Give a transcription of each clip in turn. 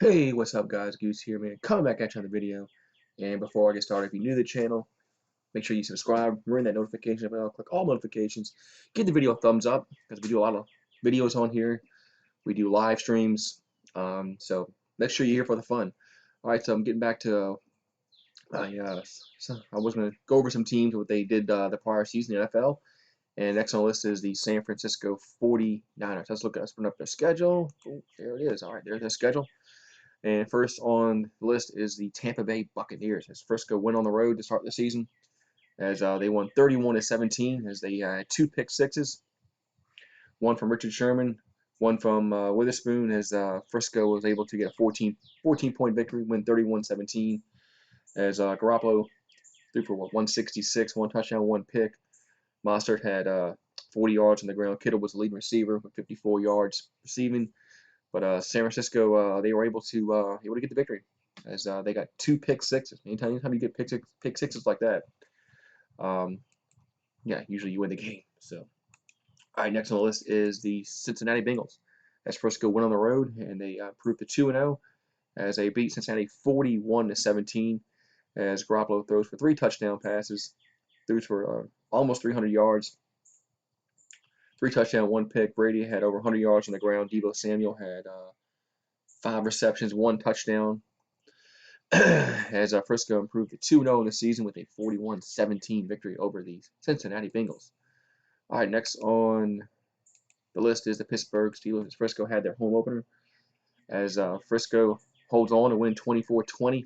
Hey, what's up guys? Goose here, man. Coming back at you on the video. And before I get started, if you're new to the channel, make sure you subscribe, ring that notification bell, click all notifications, give the video a thumbs up, because we do a lot of videos on here. We do live streams, so make sure you're here for the fun. Alright, so I'm getting back to, I was going to go over some teams, what they did the prior season in the NFL. And next on the list is the San Francisco 49ers. Let's bring up their schedule. Oh, there it is. Alright, there's their schedule. And first on the list is the Tampa Bay Buccaneers, as Frisco went on the road to start the season, as they won 31-17, as they had two pick sixes, one from Richard Sherman, one from Witherspoon, as Frisco was able to get a 14-point victory, win 31-17, as Garoppolo threw for 166, one touchdown, one pick. Mostert had 40 yards on the ground. Kittle was the leading receiver with 54 yards receiving. But San Francisco, they were able to get the victory, as they got two pick sixes. Anytime you get pick sixes like that, yeah, usually you win the game. So, all right, next on the list is the Cincinnati Bengals, as Frisco went on the road and they improved to 2-0, as they beat Cincinnati 41-17, as Garoppolo throws for 3 touchdown passes, throws for almost 300 yards. 3 touchdowns, 1 pick. Brady had over 100 yards on the ground. Deebo Samuel had 5 receptions, 1 touchdown. As Frisco improved to 2-0 in the season with a 41-17 victory over the Cincinnati Bengals. All right, next on the list is the Pittsburgh Steelers. Frisco had their home opener, as Frisco holds on to win 24-20.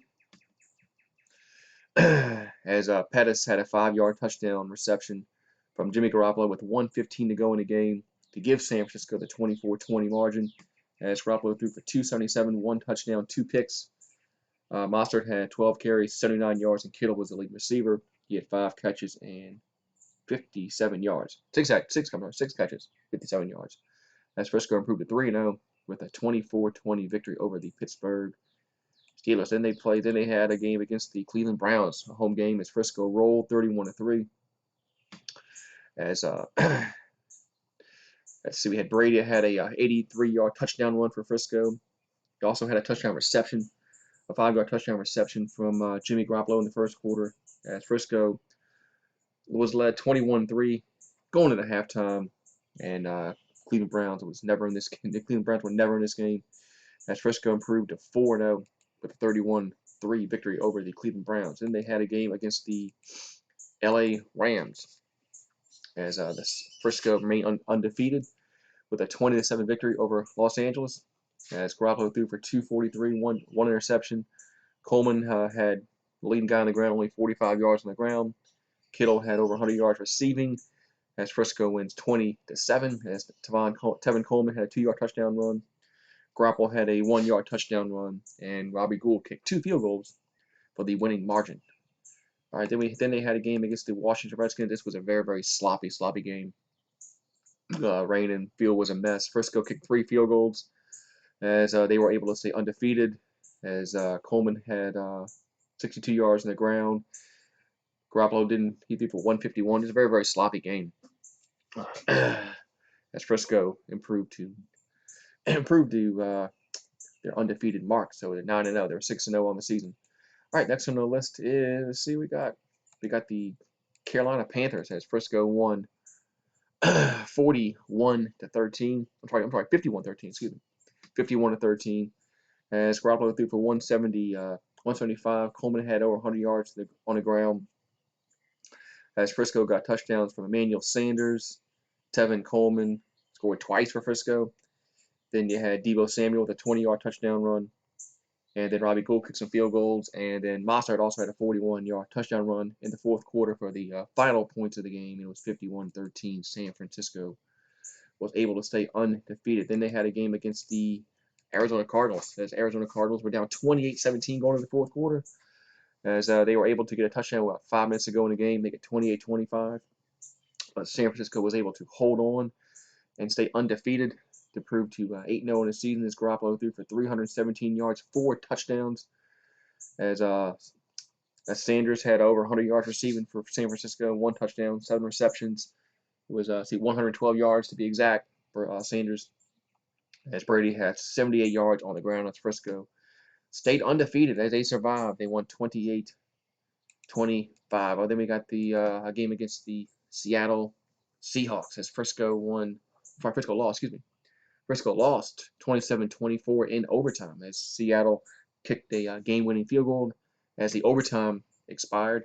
As Pettis had a 5-yard touchdown reception from Jimmy Garoppolo with 1:15 to go in the game to give San Francisco the 24-20 margin, as Garoppolo threw for 277, 1 touchdown, 2 picks. Mostert had 12 carries, 79 yards, and Kittle was the lead receiver. He had 5 catches and 57 yards. 6 catches, 57 yards. As Frisco improved to 3-0 with a 24-20 victory over the Pittsburgh Steelers. Then they had a game against the Cleveland Browns, a home game, as Frisco rolled 31-3. As let's see, we had Brady had a 83-yard touchdown run for Frisco. He also had a touchdown reception, a 5-yard touchdown reception from Jimmy Garoppolo in the first quarter, as Frisco was led 21-3 going into halftime, and Cleveland Browns was never in this game. The Cleveland Browns were never in this game, as Frisco improved to 4-0 with a 31-3 victory over the Cleveland Browns. Then they had a game against the LA Rams, as the Frisco remained undefeated with a 20-7 victory over Los Angeles, as Garoppolo threw for 243, one interception. Coleman had the leading guy on the ground, only 45 yards on the ground. Kittle had over 100 yards receiving, as Frisco wins 20-7, as Tevin Coleman had a 2-yard touchdown run. Garoppolo had a 1-yard touchdown run, and Robbie Gould kicked 2 field goals for the winning margin. All right, then they had a game against the Washington Redskins. This was a very, very sloppy game. Rain and field was a mess. Frisco kicked 3 field goals, as they were able to stay undefeated, as Coleman had 62 yards on the ground. Garoppolo he threw for 151. It was a very, very sloppy game. As Frisco improved to their undefeated mark, so they're 9-0. They're 6-0 on the season. All right, next on the list is, let's see, we got the Carolina Panthers, as Frisco won 41-13. I'm sorry, 51-13. Excuse me, 51-13. As Garoppolo threw for 175. Coleman had over 100 yards on the ground. As Frisco got touchdowns from Emmanuel Sanders, Tevin Coleman scored twice for Frisco. Then you had Deebo Samuel with a 20-yard touchdown run. And then Robbie Gould kicked some field goals. And then Mostert also had a 41-yard touchdown run in the fourth quarter for the final points of the game. It was 51-13. San Francisco was able to stay undefeated. Then they had a game against the Arizona Cardinals, as Arizona Cardinals were down 28-17 going into the fourth quarter, as they were able to get a touchdown about 5 minutes to go in the game, make it 28-25. But San Francisco was able to hold on and stay undefeated to prove to 8-0 in the season, as Garoppolo threw for 317 yards, 4 touchdowns, as Sanders had over 100 yards receiving for San Francisco, 1 touchdown, 7 receptions. It was 112 yards to be exact for Sanders, as Brady had 78 yards on the ground. That's Frisco stayed undefeated as they survived. They won 28-25. Oh, then we got the a game against the Seattle Seahawks as Frisco lost, excuse me. Frisco lost 27-24 in overtime as Seattle kicked a game-winning field goal as the overtime expired,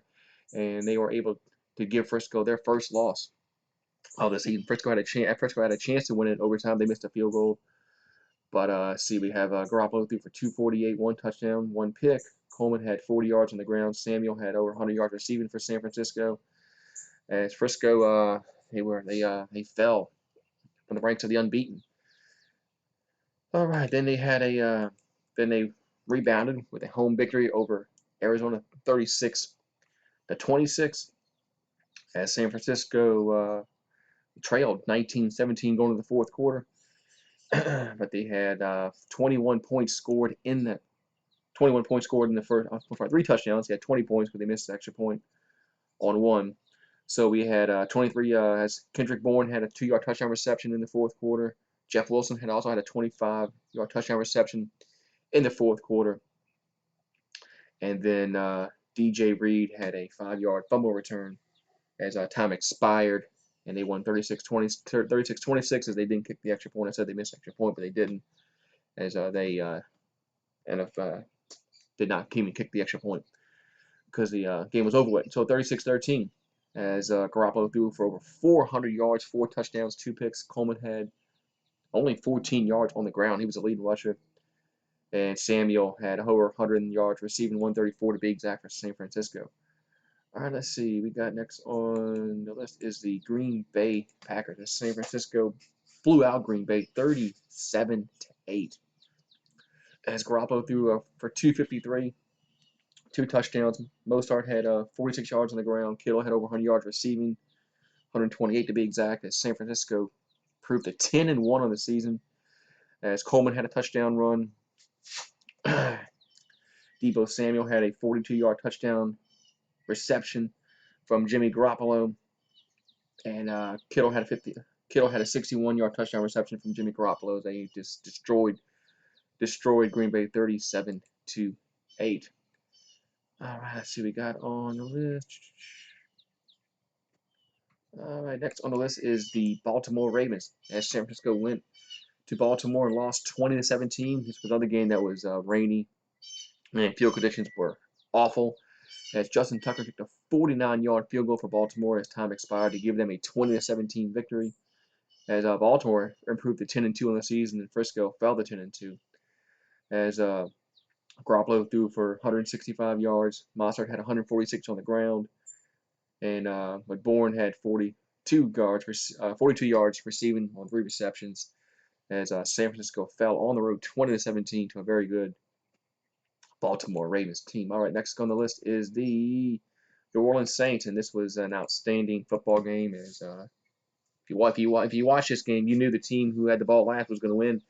and they were able to give Frisco their first loss of the season. Frisco had a chance to win it in overtime. They missed a field goal, but see, we have Garoppolo threw for 248, 1 touchdown, 1 pick. Coleman had 40 yards on the ground. Samuel had over 100 yards receiving for San Francisco. As Frisco, they fell from the ranks of the unbeaten. All right, then they rebounded with a home victory over Arizona, 36-26, as San Francisco trailed 19-17 going to the fourth quarter. But they had 21 points scored in the first. 3 touchdowns. They had 20 points, but they missed the extra point on 1. So we had 23 as Kendrick Bourne had a 2-yard touchdown reception in the fourth quarter. Jeff Wilson also had a 25-yard touchdown reception in the fourth quarter. And then DJ Reed had a 5-yard fumble return as time expired, and they won 36-26 as they didn't kick the extra point. I said they missed the extra point, but they didn't, as they did not even kick the extra point because the game was over with. So 36-13 as Garoppolo threw for over 400 yards, 4 touchdowns, 2 picks. Coleman had only 14 yards on the ground. He was the lead rusher. And Samuel had over 100 yards receiving, 134 to be exact for San Francisco. All right, let's see. We got next on the list is the Green Bay Packers. As San Francisco flew out Green Bay 37-8. As Garoppolo threw for 253, 2 touchdowns. Mostert had 46 yards on the ground. Kittle had over 100 yards receiving, 128 to be exact. As San Francisco proved to 10-1 on the season. As Coleman had a touchdown run. Deebo Samuel had a 42-yard touchdown reception from Jimmy Garoppolo, and Kittle had a 61-yard touchdown reception from Jimmy Garoppolo. They just destroyed Green Bay 37-8. All right, let's see what we got on the list. All right, next on the list is the Baltimore Ravens. As San Francisco went to Baltimore and lost 20-17. This was another game that was rainy, and field conditions were awful. As Justin Tucker kicked a 49-yard field goal for Baltimore as time expired to give them a 20-17 victory. As Baltimore improved to 10-2 on the season, and Frisco fell to 10-2. As Garoppolo threw for 165 yards, Mostert had 146 on the ground, and Bourne had 42 yards receiving on 3 receptions. As San Francisco fell on the road 20-17 to a very good Baltimore Ravens team. All right, next on the list is the New Orleans Saints, and this was an outstanding football game. As if you watch this game, you knew the team who had the ball last was going to win,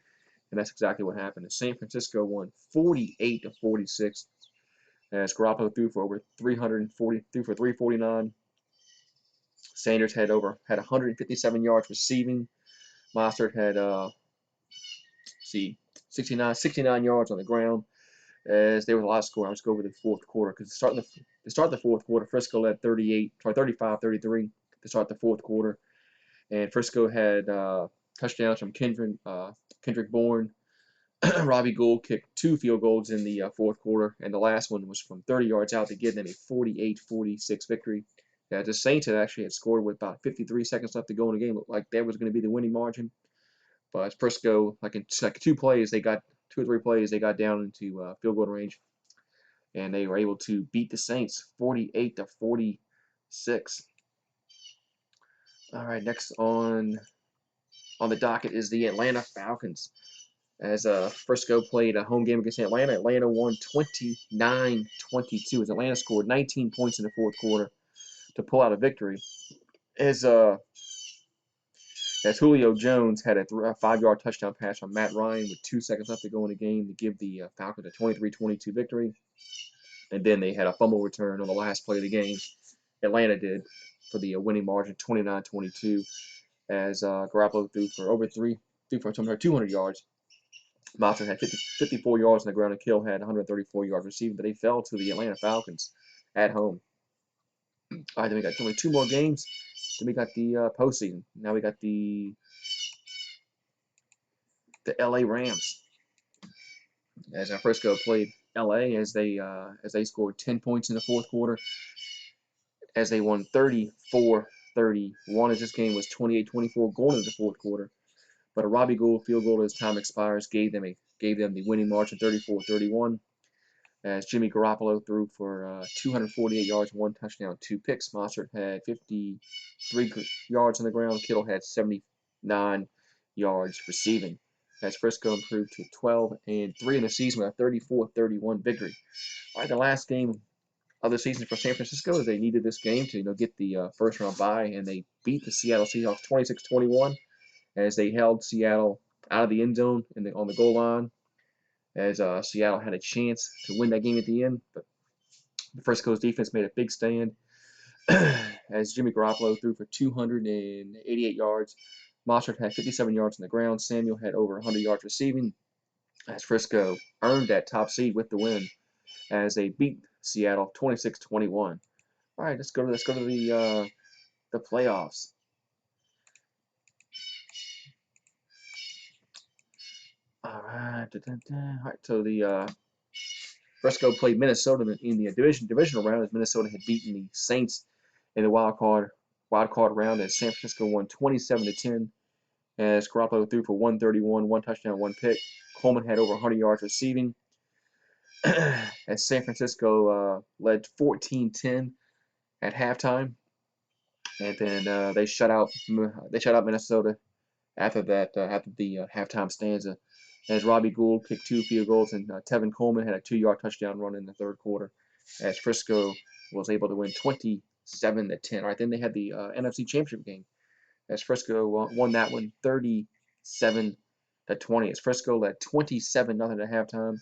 and that's exactly what happened. And San Francisco won 48-46. As Garoppolo threw for 349. Sanders had 157 yards receiving. Mostert had 69 yards on the ground. As there was a lot of score, let's go over the fourth quarter because to start the fourth quarter, Frisco led 35-33 to start the fourth quarter, and Frisco had touchdowns from Kendrick Bourne. Robbie Gould kicked 2 field goals in the fourth quarter, and the last one was from 30 yards out to give them a 48-46 victory. The Saints had scored with about 53 seconds left to go in the game. Looked like that was going to be the winning margin, but Frisco, like 2 or 3 plays, they got down into field goal range, and they were able to beat the Saints 48-46. All right, next on the docket is the Atlanta Falcons. As Frisco played a home game against Atlanta, Atlanta won 29-22. As Atlanta scored 19 points in the fourth quarter to pull out a victory. As Julio Jones had a 5-yard touchdown pass from Matt Ryan with 2 seconds left to go in the game to give the Falcons a 23-22 victory. And then they had a fumble return on the last play of the game. Atlanta did for the winning margin, 29-22. As Garoppolo threw for 200 yards Monster had 54 yards on the ground, and Kittle had 134 yards receiving, but they fell to the Atlanta Falcons at home. All right, then we got only 2 more games. Then we got the postseason. Now we got the LA Rams. As Frisco played LA as they scored 10 points in the fourth quarter, as they won 34-31, as this game was 28-24 going into the fourth quarter. But a Robbie Gould field goal as time expires gave them the winning margin 34-31. As Jimmy Garoppolo threw for 248 yards, 1 touchdown, 2 picks. Mostert had 53 yards on the ground. Kittle had 79 yards receiving. As Frisco improved to 12-3 in the season with a 34-31 victory. All right, the last game of the season for San Francisco, they needed this game to get the first round bye, and they beat the Seattle Seahawks 26-21 as they held Seattle out of the end zone on the goal line, as Seattle had a chance to win that game at the end, but the Frisco's defense made a big stand as Jimmy Garoppolo threw for 288 yards. Mostert had 57 yards on the ground. Samuel had over 100 yards receiving, as Frisco earned that top seed with the win as they beat Seattle 26-21. All right, let's go to the playoffs. All right, all right. So the Frisco played Minnesota in the divisional round, as Minnesota had beaten the Saints in the wild card round, as San Francisco won 27-10. As Garoppolo threw for 131, 1 touchdown, 1 pick. Coleman had over 100 yards receiving. As San Francisco led 14-10 at halftime, and then they shut out Minnesota after the halftime stanza. As Robbie Gould kicked 2 field goals, and Tevin Coleman had a 2-yard touchdown run in the third quarter, as Frisco was able to win 27-10. All right, then they had the NFC Championship game, as Frisco won that one 37-20. As Frisco led 27-0 at halftime,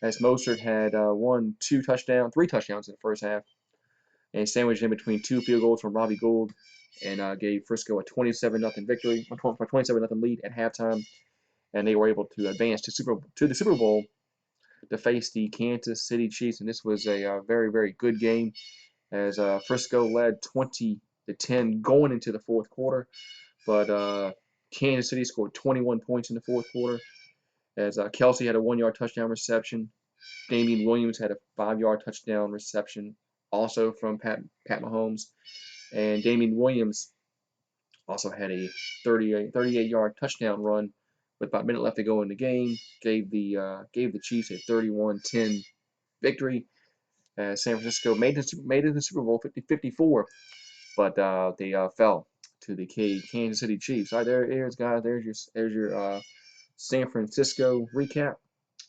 as Mostert had 3 touchdowns in the first half, and sandwiched in between 2 field goals from Robbie Gould, and gave Frisco a 27-0 victory, a 27-0 lead at halftime, and they were able to advance to the Super Bowl to face the Kansas City Chiefs, and this was a very, very good game, as Frisco led 20-10 going into the fourth quarter, but Kansas City scored 21 points in the fourth quarter, as Kelsey had a 1-yard touchdown reception. Damian Williams had a 5-yard touchdown reception, also from Pat Mahomes, and Damian Williams also had a 38-yard touchdown run with about a minute left to go in the game. Gave the Chiefs a 31-10 victory. San Francisco made it to the Super Bowl 50-54, but they fell to the Kansas City Chiefs. All right, there's guys. There's your San Francisco recap.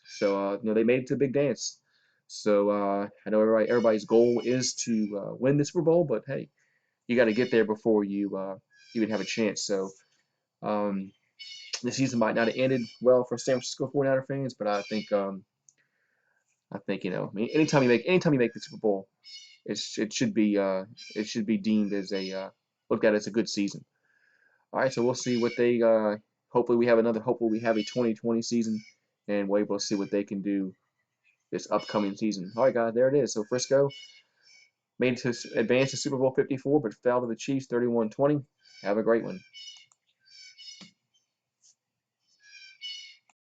So they made it to the big dance. So I know everybody's goal is to win the Super Bowl, but hey, you got to get there before you even have a chance. So the season might not have ended well for San Francisco 49er fans, but I think I mean, anytime you make the Super Bowl, it should be deemed as looked at as a good season. All right, so we'll see what they hopefully we have a 2020 season, and we're able to see what they can do this upcoming season. All right, guys, there it is. So Frisco made it to advance to Super Bowl 54, but fell to the Chiefs 31-20. Have a great one.